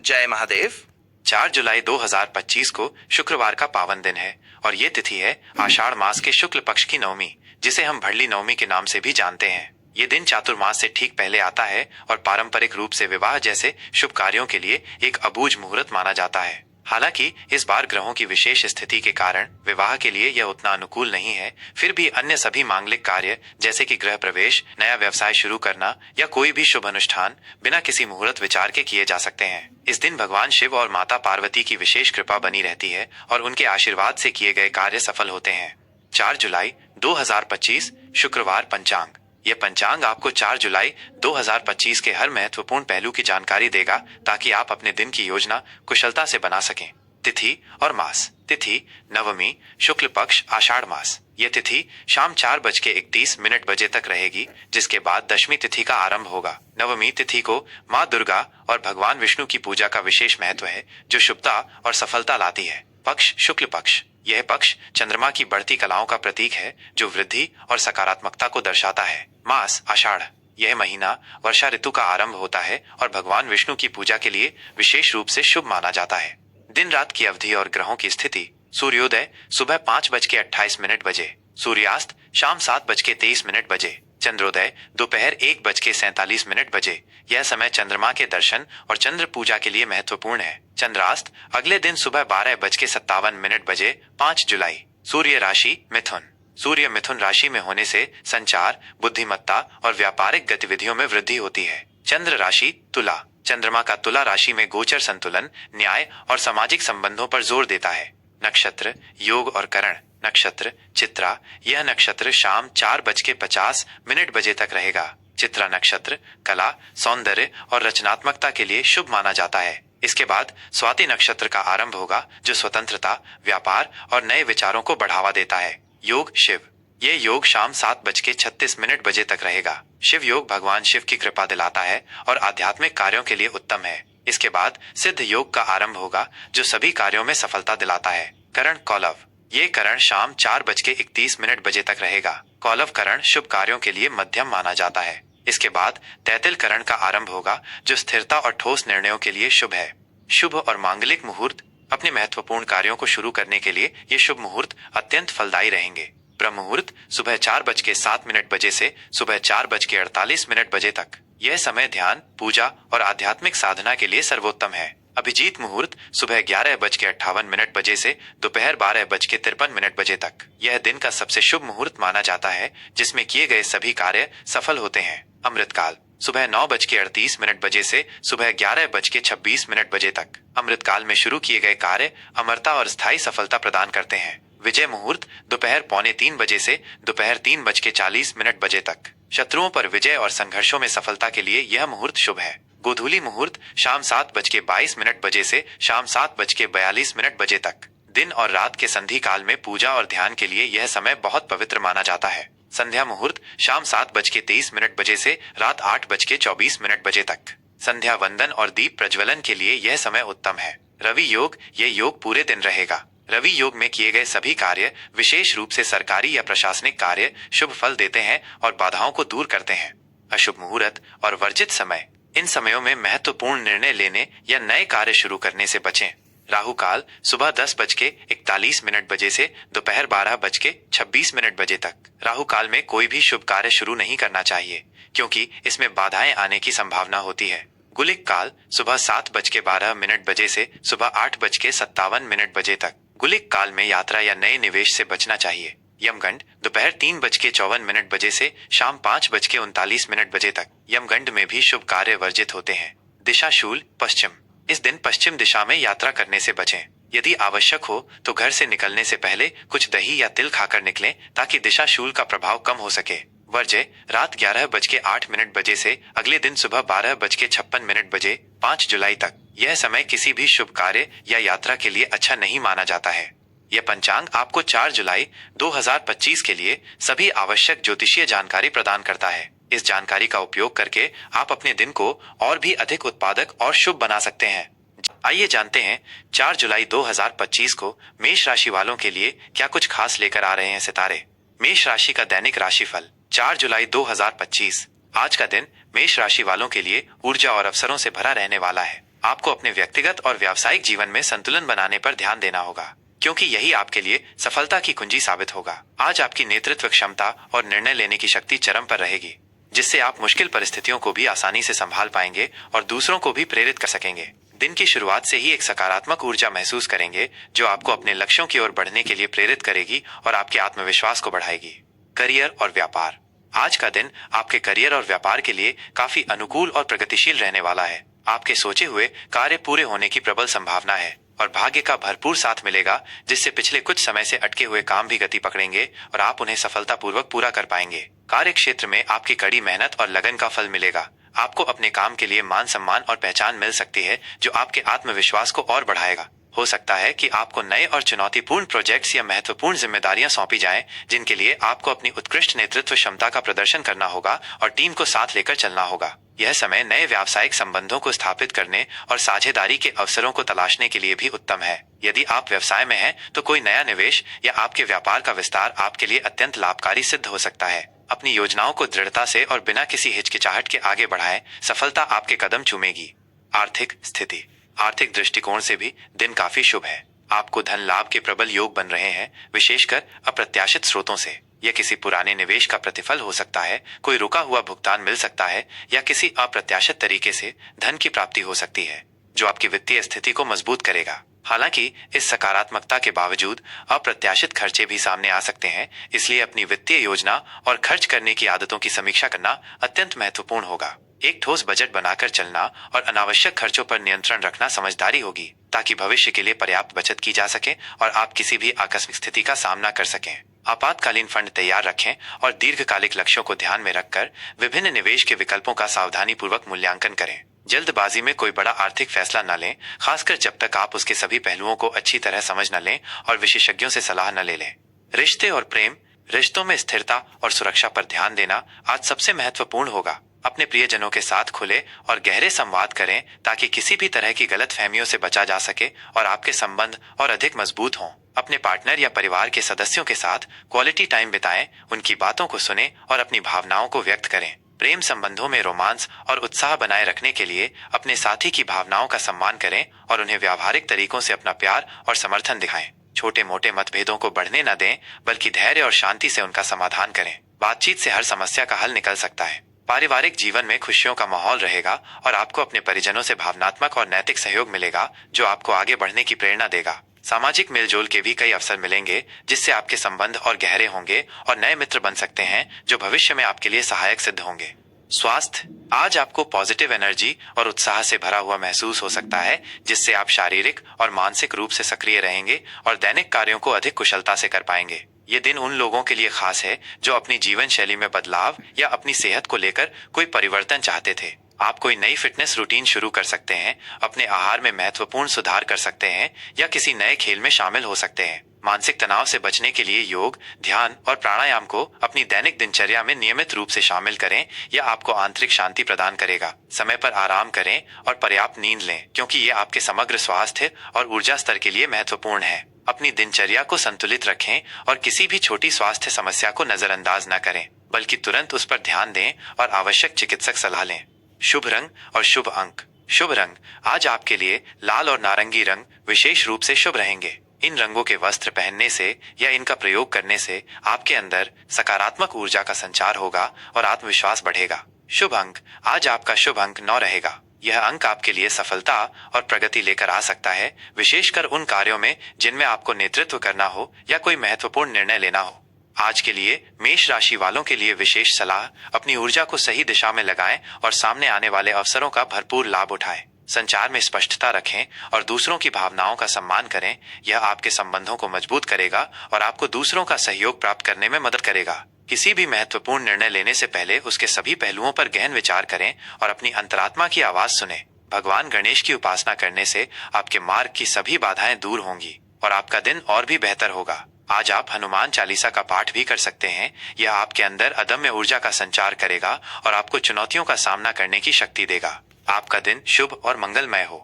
जय महादेव। 4 जुलाई 2025 को शुक्रवार का पावन दिन है और ये तिथि है आषाढ़ मास के शुक्ल पक्ष की नवमी, जिसे हम भड़ली नवमी के नाम से भी जानते हैं। ये दिन चातुर्मास से ठीक पहले आता है और पारंपरिक रूप से विवाह जैसे शुभ कार्यों के लिए एक अबूझ मुहूर्त माना जाता है। हालांकि इस बार ग्रहों की विशेष स्थिति के कारण विवाह के लिए यह उतना अनुकूल नहीं है, फिर भी अन्य सभी मांगलिक कार्य जैसे कि गृह प्रवेश, नया व्यवसाय शुरू करना या कोई भी शुभ अनुष्ठान बिना किसी मुहूर्त विचार के किए जा सकते हैं। इस दिन भगवान शिव और माता पार्वती की विशेष कृपा बनी रहती है और उनके आशीर्वाद से किए गए कार्य सफल होते हैं। 4 जुलाई 2025 शुक्रवार पंचांग। यह पंचांग आपको 4 जुलाई 2025 के हर महत्वपूर्ण पहलू की जानकारी देगा ताकि आप अपने दिन की योजना कुशलता से बना सकें। तिथि और मास। तिथि नवमी, शुक्ल पक्ष, आषाढ़ मास। यह तिथि शाम 4:31 बजे तक रहेगी, जिसके बाद दशमी तिथि का आरंभ होगा। नवमी तिथि को माँ दुर्गा और भगवान विष्णु की पूजा का विशेष महत्व है, जो शुभता और सफलता लाती है। पक्ष शुक्ल पक्ष। यह पक्ष चंद्रमा की बढ़ती कलाओं का प्रतीक है, जो वृद्धि और सकारात्मकता को दर्शाता है। मास आषाढ़। यह महीना वर्षा ऋतु का आरंभ होता है और भगवान विष्णु की पूजा के लिए विशेष रूप से शुभ माना जाता है। दिन रात की अवधि और ग्रहों की स्थिति। सूर्योदय सुबह 5:28 बजे, सूर्यास्त शाम 7:23 बजे, चंद्रोदय दोपहर 1:47 बजे। यह समय चंद्रमा के दर्शन और चंद्र पूजा के लिए महत्वपूर्ण है। चंद्रास्त अगले दिन सुबह 12:57 बजे, 5 जुलाई। सूर्य राशि मिथुन। सूर्य मिथुन राशि में होने से संचार, बुद्धिमत्ता और व्यापारिक गतिविधियों में वृद्धि होती है। चंद्र राशि तुला। चंद्रमा का तुला राशि में गोचर संतुलन, न्याय और सामाजिक संबंधों पर जोर देता है। नक्षत्र योग और करण। नक्षत्र चित्रा। यह नक्षत्र शाम 4:50 बजे तक रहेगा। चित्रा नक्षत्र कला, सौंदर्य और रचनात्मकता के लिए शुभ माना जाता है। इसके बाद स्वाति नक्षत्र का आरंभ होगा, जो स्वतंत्रता, व्यापार और नए विचारों को बढ़ावा देता है। योग शिव। यह योग शाम 7:36 बजे तक रहेगा। शिव योग भगवान शिव की कृपा दिलाता है और आध्यात्मिक कार्यों के लिए उत्तम है। इसके बाद सिद्ध योग का आरंभ होगा, जो सभी कार्यों में सफलता दिलाता है। करण कौलव। ये करण शाम 4:31 बजे तक रहेगा। कौलव करण शुभ कार्यों के लिए मध्यम माना जाता है। इसके बाद तैतिल करण का आरंभ होगा, जो स्थिरता और ठोस निर्णयों के लिए शुभ है। शुभ और मांगलिक मुहूर्त। अपने महत्वपूर्ण कार्यों को शुरू करने के लिए ये शुभ मुहूर्त अत्यंत फलदायी रहेंगे। ब्रह्म मुहूर्त सुबह 4:07 बजे से सुबह 4:48 बजे तक। यह समय ध्यान, पूजा और आध्यात्मिक साधना के लिए सर्वोत्तम है। अभिजीत मुहूर्त सुबह 11:58 बजे से दोपहर 12:53 बजे तक। यह दिन का सबसे शुभ मुहूर्त माना जाता है, जिसमें किए गए सभी कार्य सफल होते हैं। अमृतकाल सुबह 9:38 बजे से सुबह 11:26 बजे तक। अमृतकाल में शुरू किए गए कार्य अमरता और स्थायी सफलता प्रदान करते हैं। विजय मुहूर्त दोपहर 2:45 बजे से दोपहर 3:40 बजे तक। शत्रुओं पर विजय और संघर्षों में सफलता के लिए यह मुहूर्त शुभ है। गोधूली मुहूर्त शाम 7:22 बजे से शाम 7:42 बजे तक। दिन और रात के संधि काल में पूजा और ध्यान के लिए यह समय बहुत पवित्र माना जाता है। संध्या मुहूर्त शाम 7:23 बजे से रात 8:24 बजे तक। संध्या वंदन और दीप प्रज्वलन के लिए यह समय उत्तम है। रवि योग। यह योग पूरे दिन रहेगा। रवि योग में किए गए सभी कार्य, विशेष रूप से सरकारी या प्रशासनिक कार्य, शुभ फल देते हैं और बाधाओं को दूर करते हैं। अशुभ मुहूर्त और वर्जित समय। इन समयों में महत्वपूर्ण निर्णय लेने या नए कार्य शुरू करने से बचें। राहु काल सुबह 10:41 बजे से दोपहर 12:26 बजे तक। राहु काल में कोई भी शुभ कार्य शुरू नहीं करना चाहिए, क्योंकि इसमें बाधाएं आने की संभावना होती है। गुलिक काल सुबह 7:12 बजे से सुबह 8:57 बजे तक। गुलिक काल में यात्रा या नए निवेश से बचना चाहिए। यमगंड दोपहर 3:54 बजे से शाम 5:39 बजे तक। यमगंड में भी शुभ कार्य वर्जित होते हैं। दिशाशूल पश्चिम। इस दिन पश्चिम दिशा में यात्रा करने से बचें। यदि आवश्यक हो तो घर से निकलने से पहले कुछ दही या तिल खाकर निकलें, ताकि दिशाशूल का प्रभाव कम हो सके। वर्ज्य रात 11:08 बजे से अगले दिन सुबह 12:56 बजे, 5 जुलाई तक। यह समय किसी भी शुभ कार्य या यात्रा के लिए अच्छा नहीं माना जाता है। यह पंचांग आपको 4 जुलाई 2025 के लिए सभी आवश्यक ज्योतिषीय जानकारी प्रदान करता है। इस जानकारी का उपयोग करके आप अपने दिन को और भी अधिक उत्पादक और शुभ बना सकते हैं। आइए जानते हैं 4 जुलाई 2025 को मेष राशि वालों के लिए क्या कुछ खास लेकर आ रहे हैं सितारे। मेष राशि का दैनिक राशिफल 4 जुलाई 2025। आज का दिन मेष राशि वालों के लिए ऊर्जा और अवसरों से भरा रहने वाला है। आपको अपने व्यक्तिगत और व्यावसायिक जीवन में संतुलन बनाने पर ध्यान देना होगा, क्योंकि यही आपके लिए सफलता की कुंजी साबित होगा। आज आपकी नेतृत्व क्षमता और निर्णय लेने की शक्ति चरम पर रहेगी, जिससे आप मुश्किल परिस्थितियों को भी आसानी से संभाल पाएंगे और दूसरों को भी प्रेरित कर सकेंगे। दिन की शुरुआत से ही एक सकारात्मक ऊर्जा महसूस करेंगे, जो आपको अपने लक्ष्यों की ओर बढ़ने के लिए प्रेरित करेगी और आपके आत्मविश्वास को बढ़ाएगी। करियर और व्यापार। आज का दिन आपके करियर और व्यापार के लिए काफी अनुकूल और प्रगतिशील रहने वाला है। आपके सोचे हुए कार्य पूरे होने की प्रबल संभावना है और भाग्य का भरपूर साथ मिलेगा, जिससे पिछले कुछ समय से अटके हुए काम भी गति पकड़ेंगे और आप उन्हें सफलतापूर्वक पूरा कर पाएंगे। कार्य क्षेत्र में आपकी कड़ी मेहनत और लगन का फल मिलेगा। आपको अपने काम के लिए मान सम्मान और पहचान मिल सकती है, जो आपके आत्मविश्वास को और बढ़ाएगा। हो सकता है कि आपको नए और चुनौतीपूर्ण प्रोजेक्ट्स या महत्वपूर्ण जिम्मेदारियां सौंपी जाएं, जिनके लिए आपको अपनी उत्कृष्ट नेतृत्व क्षमता का प्रदर्शन करना होगा और टीम को साथ लेकर चलना होगा। यह समय नए व्यावसायिक संबंधों को स्थापित करने और साझेदारी के अवसरों को तलाशने के लिए भी उत्तम है। यदि आप व्यवसाय में हैं, तो कोई नया निवेश या आपके व्यापार का विस्तार आपके लिए अत्यंत लाभकारी सिद्ध हो सकता है। अपनी योजनाओं को दृढ़ता से और बिना किसी हिचकिचाहट के आगे बढ़ाएं, सफलता आपके कदम चूमेगी। आर्थिक स्थिति। आर्थिक दृष्टिकोण से भी दिन काफी शुभ है। आपको धन लाभ के प्रबल योग बन रहे हैं, विशेषकर अप्रत्याशित स्रोतों से। यह किसी पुराने निवेश का प्रतिफल हो सकता है, कोई रुका हुआ भुगतान मिल सकता है या किसी अप्रत्याशित तरीके से धन की प्राप्ति हो सकती है, जो आपकी वित्तीय स्थिति को मजबूत करेगा। हालांकि इस सकारात्मकता के बावजूद अप्रत्याशित खर्चे भी सामने आ सकते हैं, इसलिए अपनी वित्तीय योजना और खर्च करने की आदतों की समीक्षा करना अत्यंत महत्वपूर्ण होगा। एक ठोस बजट बनाकर चलना और अनावश्यक खर्चों पर नियंत्रण रखना समझदारी होगी, ताकि भविष्य के लिए पर्याप्त बचत की जा सके और आप किसी भी आकस्मिक स्थिति का सामना कर सकें। आपातकालीन फंड तैयार रखें और दीर्घकालिक लक्ष्यों को ध्यान में रखकर विभिन्न निवेश के विकल्पों का सावधानीपूर्वक मूल्यांकन करें। जल्दबाजी में कोई बड़ा आर्थिक फैसला न लें, खासकर जब तक आप उसके सभी पहलुओं को अच्छी तरह समझ न लें और विशेषज्ञों से सलाह न ले लें। रिश्ते और प्रेम। रिश्तों में स्थिरता और सुरक्षा पर ध्यान देना आज सबसे महत्वपूर्ण होगा। अपने प्रियजनों के साथ खुले और गहरे संवाद करें, ताकि किसी भी तरह की गलतफहमियों से बचा जा सके और आपके संबंध और अधिक मजबूत हों। अपने पार्टनर या परिवार के सदस्यों के साथ क्वालिटी टाइम बिताएं, उनकी बातों को सुनें और अपनी भावनाओं को व्यक्त करें। प्रेम संबंधों में रोमांस और उत्साह बनाए रखने के लिए अपने साथी की भावनाओं का सम्मान करें और उन्हें व्यावहारिक तरीकों से अपना प्यार और समर्थन दिखाएं। छोटे मोटे मतभेदों को बढ़ने न दें, बल्कि धैर्य और शांति से उनका समाधान करें। बातचीत से हर समस्या का हल निकल सकता है। पारिवारिक जीवन में खुशियों का माहौल रहेगा और आपको अपने परिजनों से भावनात्मक और नैतिक सहयोग मिलेगा, जो आपको आगे बढ़ने की प्रेरणा देगा। सामाजिक मेलजोल के भी कई अवसर मिलेंगे, जिससे आपके संबंध और गहरे होंगे और नए मित्र बन सकते हैं, जो भविष्य में आपके लिए सहायक सिद्ध होंगे। स्वास्थ्य। आज आपको पॉजिटिव एनर्जी और उत्साह से भरा हुआ महसूस हो सकता है, जिससे आप शारीरिक और मानसिक रूप से सक्रिय रहेंगे और दैनिक कार्यों को अधिक कुशलता से कर पाएंगे। ये दिन उन लोगों के लिए खास है जो अपनी जीवन शैली में बदलाव या अपनी सेहत को लेकर कोई परिवर्तन चाहते थे। आप कोई नई फिटनेस रूटीन शुरू कर सकते हैं, अपने आहार में महत्वपूर्ण सुधार कर सकते हैं या किसी नए खेल में शामिल हो सकते हैं। मानसिक तनाव से बचने के लिए योग, ध्यान और प्राणायाम को अपनी दैनिक दिनचर्या में नियमित रूप से शामिल करें, यह आपको आंतरिक शांति प्रदान करेगा। समय पर आराम करें और पर्याप्त नींद लें, क्योंकि ये आपके समग्र स्वास्थ्य और ऊर्जा स्तर के लिए महत्वपूर्ण है। अपनी दिनचर्या को संतुलित रखें और किसी भी छोटी स्वास्थ्य समस्या को नजरअंदाज न करें, बल्कि तुरंत उस पर ध्यान दें और आवश्यक चिकित्सक सलाह लें। शुभ रंग और शुभ अंक। शुभ रंग। आज आपके लिए लाल और नारंगी रंग विशेष रूप से शुभ रहेंगे। इन रंगों के वस्त्र पहनने से या इनका प्रयोग करने से आपके अंदर सकारात्मक ऊर्जा का संचार होगा और आत्मविश्वास बढ़ेगा। शुभ अंक। आज आपका शुभ अंक 9 रहेगा। यह अंक आपके लिए सफलता और प्रगति लेकर आ सकता है, विशेषकर उन कार्यों में जिनमें आपको नेतृत्व करना हो या कोई महत्वपूर्ण निर्णय लेना हो। आज के लिए मेष राशि वालों के लिए विशेष सलाह, अपनी ऊर्जा को सही दिशा में लगाएं और सामने आने वाले अवसरों का भरपूर लाभ उठाएं। संचार में स्पष्टता रखें और दूसरों की भावनाओं का सम्मान करें। यह आपके संबंधों को मजबूत करेगा और आपको दूसरों का सहयोग प्राप्त करने में मदद करेगा। किसी भी महत्वपूर्ण निर्णय लेने से पहले उसके सभी पहलुओं पर गहन विचार करें और अपनी अंतरात्मा की आवाज सुनें। भगवान गणेश की उपासना करने से आपके मार्ग की सभी बाधाएं दूर होंगी और आपका दिन और भी बेहतर होगा। आज आप हनुमान चालीसा का पाठ भी कर सकते हैं। यह आपके अंदर अदम्य ऊर्जा का संचार करेगा और आपको चुनौतियों का सामना करने की शक्ति देगा। आपका दिन शुभ और मंगलमय हो।